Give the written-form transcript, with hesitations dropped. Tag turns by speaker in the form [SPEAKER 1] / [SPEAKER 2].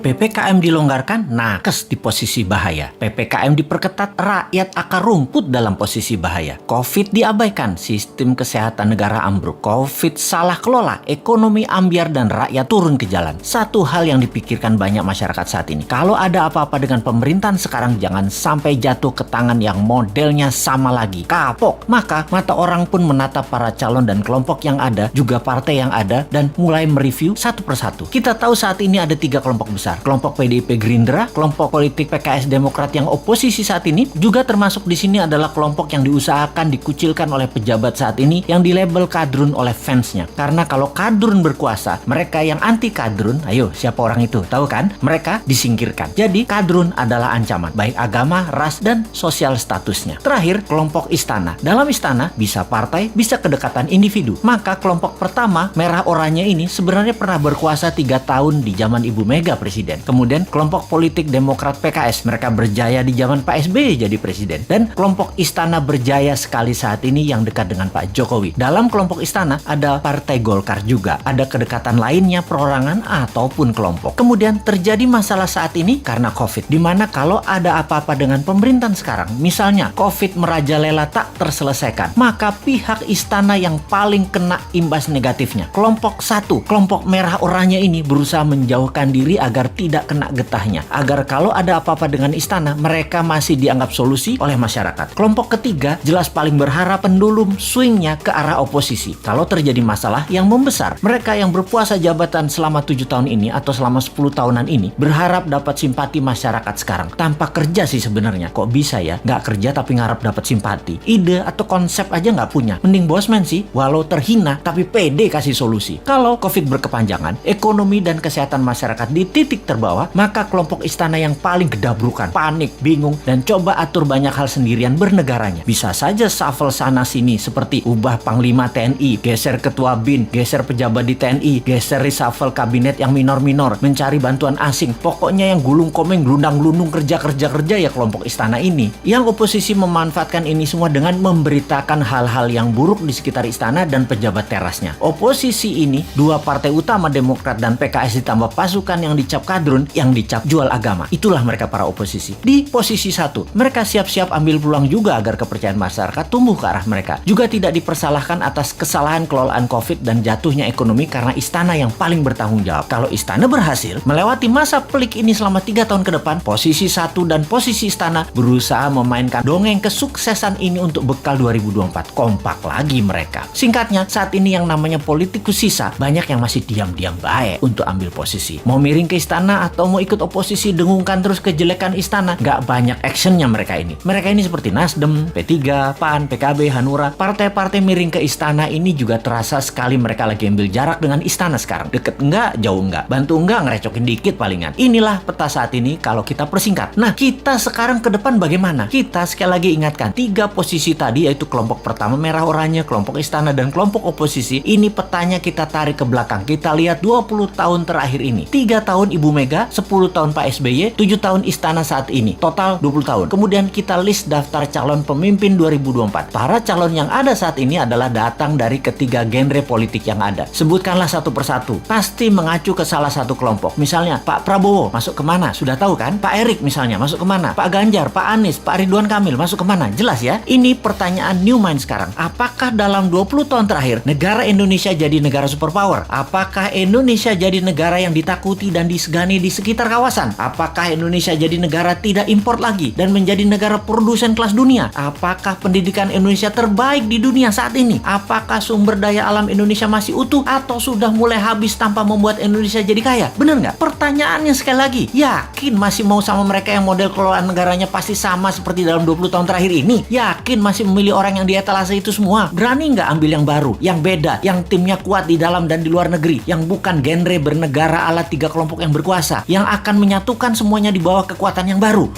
[SPEAKER 1] PPKM dilonggarkan, nakes di posisi bahaya. PPKM diperketat, rakyat akar rumput dalam posisi bahaya. Covid diabaikan, sistem kesehatan negara ambruk. Covid salah kelola, ekonomi ambyar dan rakyat turun ke jalan. Satu hal yang dipikirkan banyak masyarakat saat ini, kalau ada apa-apa dengan pemerintahan sekarang, jangan sampai jatuh ke tangan yang modelnya sama lagi, kapok. Maka mata orang pun menatap para calon dan kelompok yang ada, juga partai yang ada, dan mulai mereview satu persatu. Kita tahu saat ini ada 3 kelompok besar. Kelompok PDIP Gerindra, kelompok politik PKS Demokrat yang oposisi saat ini, juga termasuk di sini adalah kelompok yang diusahakan dikucilkan oleh pejabat saat ini yang dilabel kadrun oleh fansnya. Karena kalau kadrun berkuasa, mereka yang anti kadrun, ayo siapa orang itu? Tahu kan? Mereka disingkirkan. Jadi kadrun adalah ancaman, baik agama, ras, dan sosial statusnya. Terakhir, kelompok istana. Dalam istana bisa partai, bisa kedekatan individu. Maka kelompok pertama, merah oranye ini sebenarnya pernah berkuasa 3 tahun di zaman Ibu Mega presiden. Kemudian kelompok politik Demokrat PKS, mereka berjaya di zaman Pak SBY jadi presiden. Dan kelompok istana berjaya sekali saat ini yang dekat dengan Pak Jokowi. Dalam kelompok istana ada Partai Golkar juga. Ada kedekatan lainnya perorangan ataupun kelompok. Kemudian terjadi masalah saat ini karena Covid. Dimana kalau ada apa-apa dengan pemerintahan sekarang, misalnya Covid merajalela tak terselesaikan, maka pihak istana yang paling kena imbas negatifnya. Kelompok 1, kelompok merah oranye ini berusaha menjauhkan diri agar tidak kena getahnya. Agar kalau ada apa-apa dengan istana, mereka masih dianggap solusi oleh masyarakat. Kelompok ketiga jelas paling berharap pendulum swingnya ke arah oposisi. Kalau terjadi masalah yang membesar, mereka yang berpuasa jabatan selama 7 tahun ini atau selama 10 tahunan ini berharap dapat simpati masyarakat sekarang. Tanpa kerja sih sebenarnya. Kok bisa ya? Nggak kerja tapi ngarap dapat simpati. Ide atau konsep aja nggak punya. Mending bosman sih, walau terhina tapi pede kasih solusi. Kalau Covid berkepanjangan, ekonomi dan kesehatan masyarakat di titik terbawah, maka kelompok istana yang paling gedabrukan, panik, bingung, dan coba atur banyak hal sendirian bernegaranya. Bisa saja shuffle sana sini seperti ubah Panglima TNI, geser Ketua BIN, geser pejabat di TNI, geser reshuffle kabinet yang minor-minor, mencari bantuan asing. Pokoknya yang gulung komeng, gelundang-gelundung kerja ya kelompok istana ini. Yang oposisi memanfaatkan ini semua dengan memberitakan hal-hal yang buruk di sekitar istana dan pejabat terasnya. Oposisi ini, 2 partai utama Demokrat dan PKS ditambah pasukan yang dicap kadrun, yang dicap jual agama. Itulah mereka para oposisi. Di posisi 1, mereka siap-siap ambil peluang juga agar kepercayaan masyarakat tumbuh ke arah mereka. Juga tidak dipersalahkan atas kesalahan kelolaan Covid dan jatuhnya ekonomi karena istana yang paling bertanggung jawab. Kalau istana berhasil melewati masa pelik ini selama 3 tahun ke depan, posisi 1 dan posisi istana berusaha memainkan dongeng kesuksesan ini untuk bekal 2024. Kompak lagi mereka. Singkatnya, saat ini yang namanya politikus sisa, banyak yang masih diam-diam baik untuk ambil posisi. Mau miring ke istana atau mau ikut oposisi dengungkan terus kejelekan istana, nggak banyak actionnya mereka ini. Mereka ini seperti Nasdem, P3, PAN, PKB, Hanura. Partai-partai miring ke istana ini juga terasa sekali mereka lagi ambil jarak dengan istana sekarang. Deket enggak, jauh enggak, bantu enggak, ngerecokin dikit palingan. Inilah peta saat ini kalau kita persingkat. Nah, kita sekarang ke depan bagaimana? Kita sekali lagi ingatkan, 3 posisi tadi yaitu kelompok pertama merah oranye, kelompok istana, dan kelompok oposisi. Ini petanya kita tarik ke belakang. Kita lihat 20 tahun terakhir ini. 3 tahun Ibu Mega, 10 tahun Pak SBY, 7 tahun istana saat ini. Total 20 tahun. Kemudian kita list daftar calon pemimpin 2024. Para calon yang ada saat ini adalah datang dari ketiga genre politik yang ada. Sebutkanlah satu persatu. Pasti mengacu ke salah satu kelompok. Misalnya Pak Prabowo masuk kemana? Sudah tahu kan? Pak Erik misalnya masuk kemana? Pak Ganjar, Pak Anies, Pak Ridwan Kamil masuk kemana? Jelas ya? Ini pertanyaan new mind sekarang. Apakah dalam 20 tahun terakhir negara Indonesia jadi negara superpower? Apakah Indonesia jadi negara yang ditakuti dan disegani di sekitar kawasan? Apakah Indonesia jadi negara tidak impor lagi dan menjadi negara produsen kelas dunia? Apakah pendidikan Indonesia terbaik di dunia saat ini? Apakah sumber daya alam Indonesia masih utuh atau sudah mulai habis tanpa membuat Indonesia jadi kaya? Bener nggak? Pertanyaannya sekali lagi, yakin masih mau sama mereka yang model kelolaan negaranya pasti sama seperti dalam 20 tahun terakhir ini? Yakin masih memilih orang yang di etalase itu semua? Berani nggak ambil yang baru, yang beda, yang timnya kuat di dalam dan di luar negeri, yang bukan genre bernegara ala 3 kelompok yang berkuasa, yang akan menyatukan semuanya di bawah kekuatan yang baru?